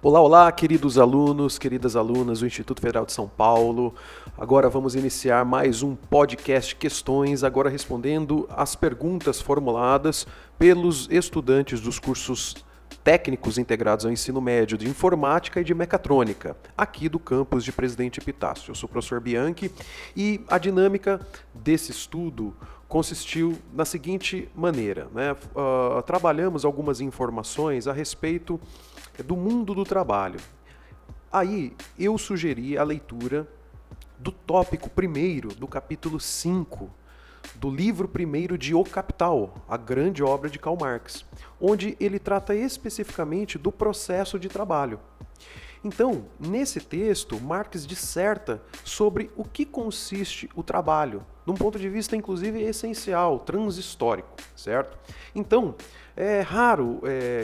Olá, olá, queridos alunos, queridas alunas do Instituto Federal de São Paulo. Agora vamos iniciar mais um podcast Questões, agora respondendo as perguntas formuladas pelos estudantes dos cursos técnicos integrados ao ensino médio de Informática e de Mecatrônica, aqui do campus de Presidente Epitácio. Eu sou o professor Bianchi e a dinâmica desse estudo consistiu na seguinte maneira, né? Trabalhamos algumas informações a respeito do mundo do trabalho. Aí eu sugeri a leitura do tópico primeiro do capítulo 5 do livro primeiro de O Capital, a grande obra de Karl Marx, onde ele trata especificamente do processo de trabalho. Então, nesse texto, Marx disserta sobre o que consiste o trabalho, de um ponto de vista, inclusive, essencial, transhistórico, certo? Então, é raro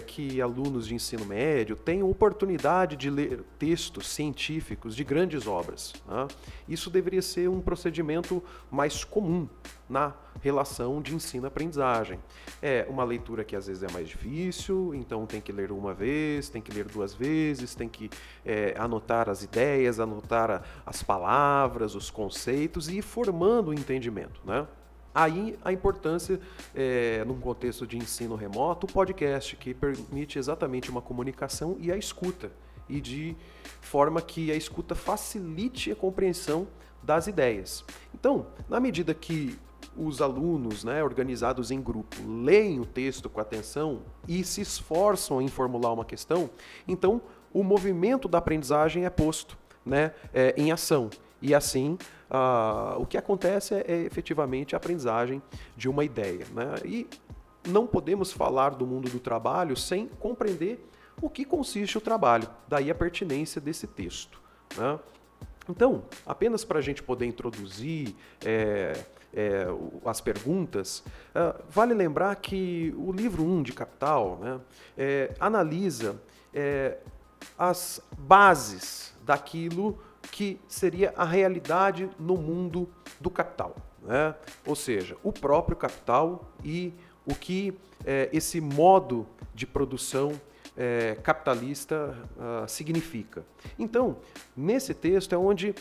que alunos de ensino médio tenham oportunidade de ler textos científicos de grandes obras, né? Isso deveria ser um procedimento mais comum na relação de ensino-aprendizagem. É uma leitura que às vezes é mais difícil, então tem que ler uma vez, tem que ler duas vezes, tem que anotar as ideias, anotar as palavras, os conceitos e ir formando o entendimento, né? Aí a importância, num contexto de ensino remoto, o podcast, que permite exatamente uma comunicação e a escuta, e de forma que a escuta facilite a compreensão das ideias. Então, na medida que os alunos, né, organizados em grupo, leem o texto com atenção e se esforçam em formular uma questão, então o movimento da aprendizagem é posto, né, em ação. E assim, o que acontece é efetivamente a aprendizagem de uma ideia, né? E não podemos falar do mundo do trabalho sem compreender o que consiste o trabalho, daí a pertinência desse texto, né? Então, apenas para a gente poder introduzir as perguntas, vale lembrar que o livro 1 de Capital, né, analisa as bases daquilo que seria a realidade no mundo do capital, né? Ou seja, o próprio capital e o que esse modo de produção capitalista significa. Então, nesse texto é onde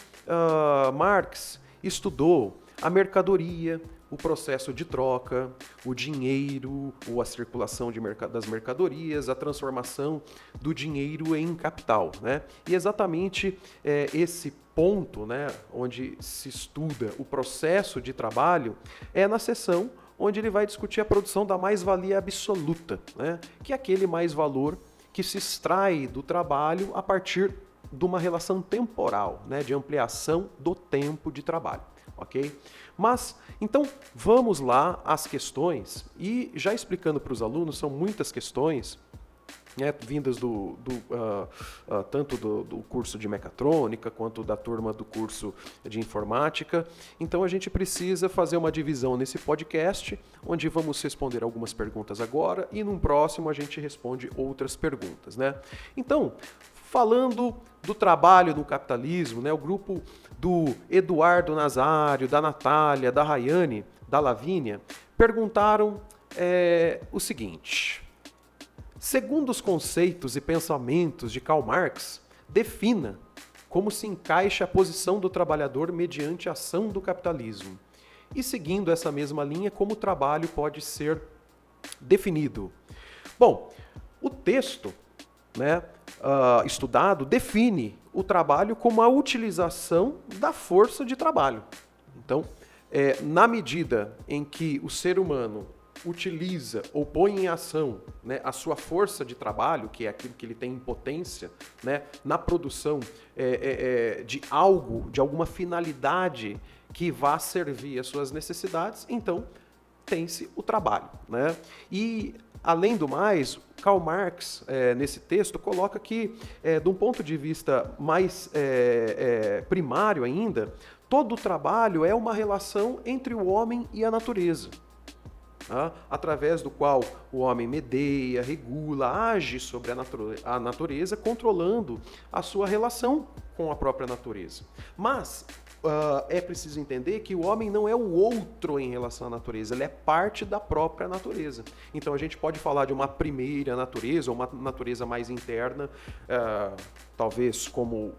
Marx estudou a mercadoria, o processo de troca, o dinheiro, ou a circulação das mercadorias, a transformação do dinheiro em capital, né? E exatamente esse ponto, né, onde se estuda o processo de trabalho é na seção onde ele vai discutir a produção da mais-valia absoluta, né, que é aquele mais-valor que se extrai do trabalho a partir de uma relação temporal, né, de ampliação do tempo de trabalho. Ok? Mas, então, vamos lá às questões e já explicando para os alunos, são muitas questões, né, vindas tanto do curso de mecatrônica quanto da turma do curso de informática. Então a gente precisa fazer uma divisão nesse podcast, onde vamos responder algumas perguntas agora e num próximo a gente responde outras perguntas, né? Então, falando do trabalho no capitalismo, né, o grupo do Eduardo Nazário, da Natália, da Rayane, da Lavínia, perguntaram o seguinte: segundo os conceitos e pensamentos de Karl Marx, defina como se encaixa a posição do trabalhador mediante a ação do capitalismo. E seguindo essa mesma linha, como o trabalho pode ser definido. Bom, o texto, né, estudado define o trabalho como a utilização da força de trabalho. Então, na medida em que o ser humano utiliza ou põe em ação, né, a sua força de trabalho, que é aquilo que ele tem em potência, né, na produção de algo, de alguma finalidade que vá servir às suas necessidades, então tem-se o trabalho, né? E, além do mais, Karl Marx, nesse texto, coloca que, de um ponto de vista mais primário ainda, todo o trabalho é uma relação entre o homem e a natureza, através do qual o homem medeia, regula, age sobre a natureza, controlando a sua relação com a própria natureza. Mas é preciso entender que o homem não é o outro em relação à natureza, ele é parte da própria natureza. Então a gente pode falar de uma primeira natureza, ou uma natureza mais interna, talvez como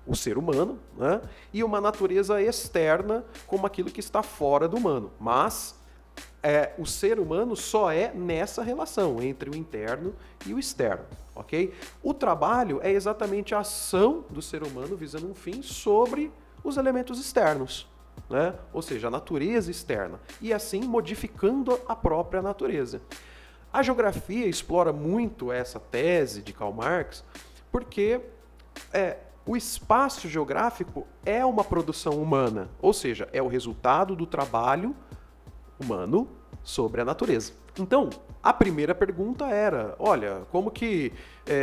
o ser humano, né? E uma natureza externa como aquilo que está fora do humano. Mas o ser humano só é nessa relação entre o interno e o externo, ok? O trabalho é exatamente a ação do ser humano visando um fim sobre os elementos externos, né? Ou seja, a natureza externa, e assim modificando a própria natureza. A geografia explora muito essa tese de Karl Marx porque o espaço geográfico é uma produção humana, ou seja, é o resultado do trabalho humano sobre a natureza. Então, a primeira pergunta era, olha, como que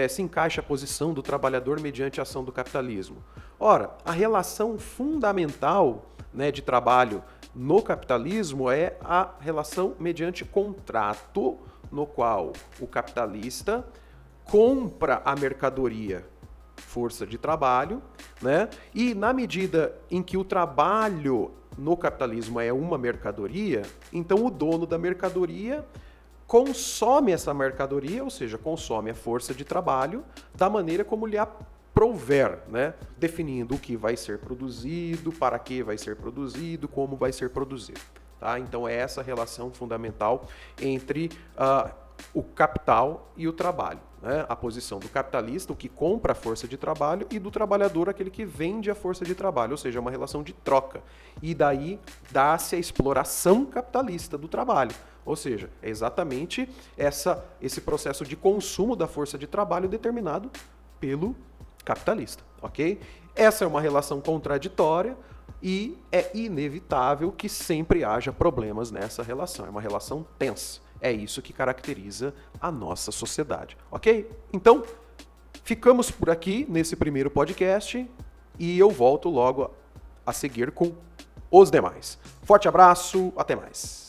se encaixa a posição do trabalhador mediante a ação do capitalismo? Ora, a relação fundamental, né, de trabalho no capitalismo é a relação mediante contrato, no qual o capitalista compra a mercadoria, força de trabalho, né? E na medida em que o trabalho no capitalismo é uma mercadoria, então o dono da mercadoria consome essa mercadoria, ou seja, consome a força de trabalho da maneira como lhe aprouver, né? Definindo o que vai ser produzido, para que vai ser produzido, como vai ser produzido. Tá? Então é essa relação fundamental entre o capital e o trabalho, né? A posição do capitalista, o que compra a força de trabalho, e do trabalhador, aquele que vende a força de trabalho, ou seja, uma relação de troca. E daí dá-se a exploração capitalista do trabalho, ou seja, é exatamente esse processo de consumo da força de trabalho determinado pelo capitalista, ok? Essa é uma relação contraditória e é inevitável que sempre haja problemas nessa relação, é uma relação tensa. É isso que caracteriza a nossa sociedade, ok? Então, ficamos por aqui nesse primeiro podcast e eu volto logo a seguir com os demais. Forte abraço, até mais.